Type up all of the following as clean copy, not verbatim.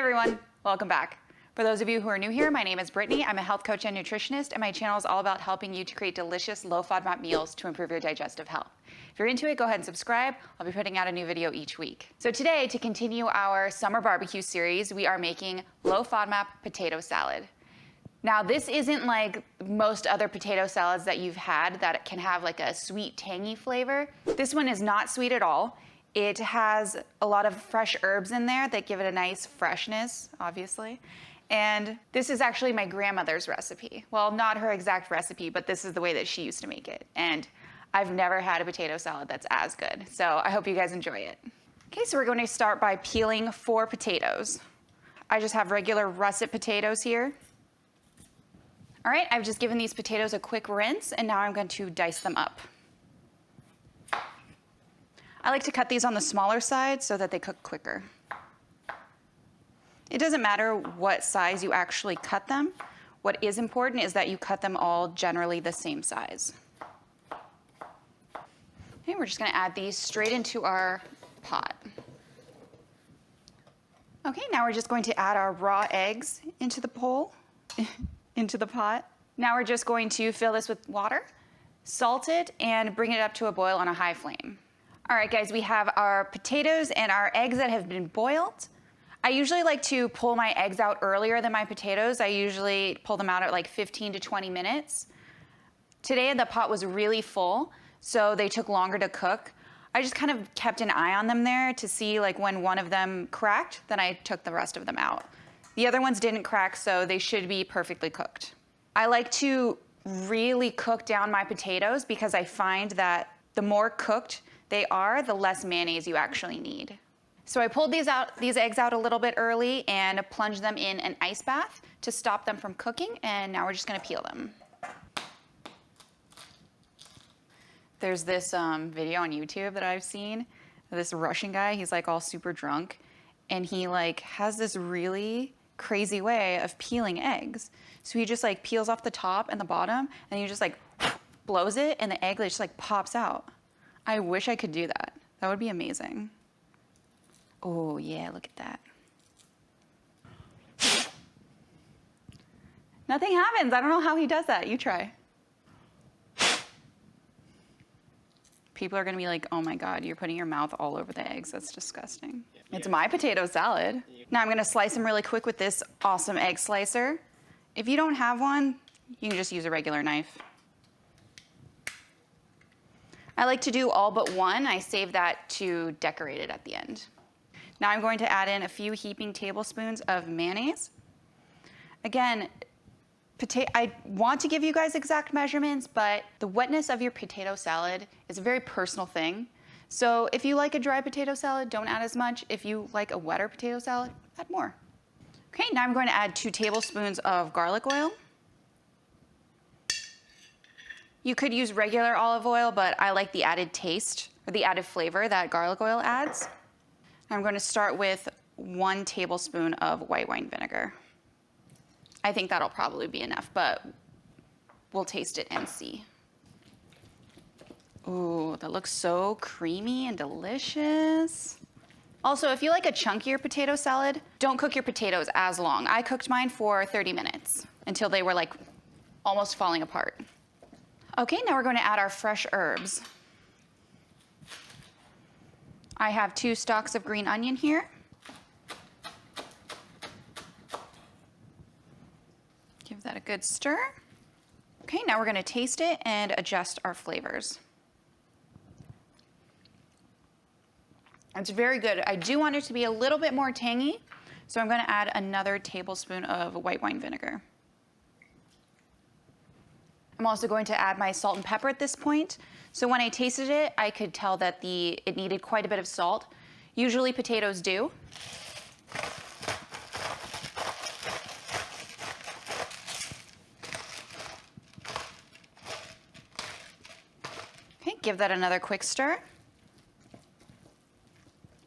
everyone, welcome back. For those of you who are new here, my name is Brittany. I'm a health coach and nutritionist, and my channel is all about helping you to create delicious, low FODMAP meals to improve your digestive health. If you're into it, go ahead and subscribe. I'll be putting out a new video each week. So today, to continue our Summer BBQ series, we are making low FODMAP potato salad. Now, this isn't like most other potato salads that you've had that can have like a sweet, tangy flavor. This one is not sweet at all. It has a lot of fresh herbs in there that give it a nice freshness, obviously. And this is actually my grandmother's recipe. Well, not her exact recipe, but this is the way that she used to make it. And I've never had a potato salad that's as good. So I hope you guys enjoy it. Okay, so we're going to start by peeling 4 potatoes. I just have regular russet potatoes here. All right, I've just given these potatoes a quick rinse, and now I'm going to dice them up. I like to cut these on the smaller side so that they cook quicker. It doesn't matter what size you actually cut them. What is important is that you cut them all generally the same size. Okay, we're just gonna add these straight into our pot. Okay, now we're just going to add our raw eggs into the bowl, into the pot. Now we're just going to fill this with water, salt it, and bring it up to a boil on a high flame. All right, guys, we have our potatoes and our eggs that have been boiled. I usually like to pull my eggs out earlier than my potatoes. I usually pull them out at like 15 to 20 minutes. Today, the pot was really full, so they took longer to cook. I just kind of kept an eye on them there to see like when one of them cracked, then I took the rest of them out. The other ones didn't crack, so they should be perfectly cooked. I like to really cook down my potatoes because I find that the more cooked they are, the less mayonnaise you actually need. So I pulled these eggs out a little bit early and plunged them in an ice bath to stop them from cooking, and now we're just gonna peel them. There's this video on YouTube that I've seen, this Russian guy, he's like all super drunk, and he like has this really crazy way of peeling eggs. So he just like peels off the top and the bottom, and he just like blows it, and the egg just like pops out. I wish I could do that. That would be amazing. Oh yeah, look at that. Nothing happens. I don't know how he does that. You try. People are gonna be like, oh my God, you're putting your mouth all over the eggs. That's disgusting. It's my potato salad. Now I'm gonna slice them really quick with this awesome egg slicer. If you don't have one, you can just use a regular knife. I like to do all but one. I save that to decorate it at the end. Now I'm going to add in a few heaping tablespoons of mayonnaise. Again, I want to give you guys exact measurements, but the wetness of your potato salad is a very personal thing. So if you like a dry potato salad, don't add as much. If you like a wetter potato salad, add more. Okay, now I'm going to add 2 tablespoons of garlic oil. You could use regular olive oil, but I like the added taste or the added flavor that garlic oil adds. I'm going to start with 1 tablespoon of white wine vinegar. I think that'll probably be enough, but we'll taste it and see. Ooh, that looks so creamy and delicious. Also, if you like a chunkier potato salad, don't cook your potatoes as long. I cooked mine for 30 minutes until they were like almost falling apart. Okay, now we're going to add our fresh herbs. I have 2 stalks of green onion here. Give that a good stir. Okay, now we're going to taste it and adjust our flavors. It's very good. I do want it to be a little bit more tangy, so I'm going to add another tablespoon of white wine vinegar. I'm also going to add my salt and pepper at this point. So when I tasted it, I could tell that it needed quite a bit of salt. Usually potatoes do. Okay, give that another quick stir.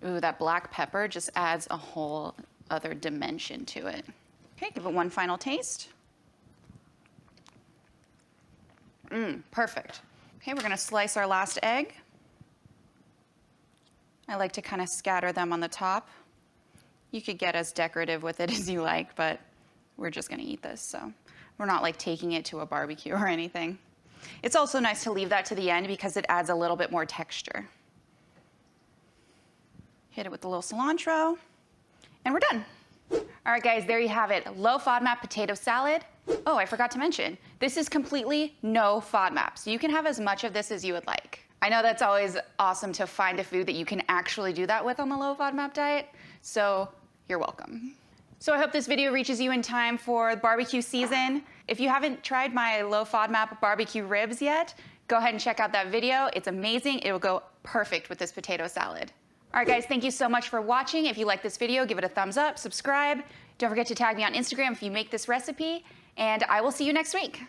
Ooh, that black pepper just adds a whole other dimension to it. Okay, give it one final taste. Perfect. Okay, we're gonna slice our last egg. I like to kind of scatter them on the top. You could get as decorative with it as you like, but we're just gonna eat this, so we're not like taking it to a barbecue or anything. It's also nice to leave that to the end because it adds a little bit more texture. Hit it with a little cilantro, and we're done. All right, guys, there you have it. Low FODMAP potato salad. Oh, I forgot to mention, this is completely no FODMAP, so you can have as much of this as you would like. I know that's always awesome to find a food that you can actually do that with on the low FODMAP diet, so you're welcome. So I hope this video reaches you in time for barbecue season. If you haven't tried my low FODMAP barbecue ribs yet, go ahead and check out that video. It's amazing. It will go perfect with this potato salad. All right, guys, thank you so much for watching. If you like this video, give it a thumbs up, subscribe. Don't forget to tag me on Instagram if you make this recipe, and I will see you next week.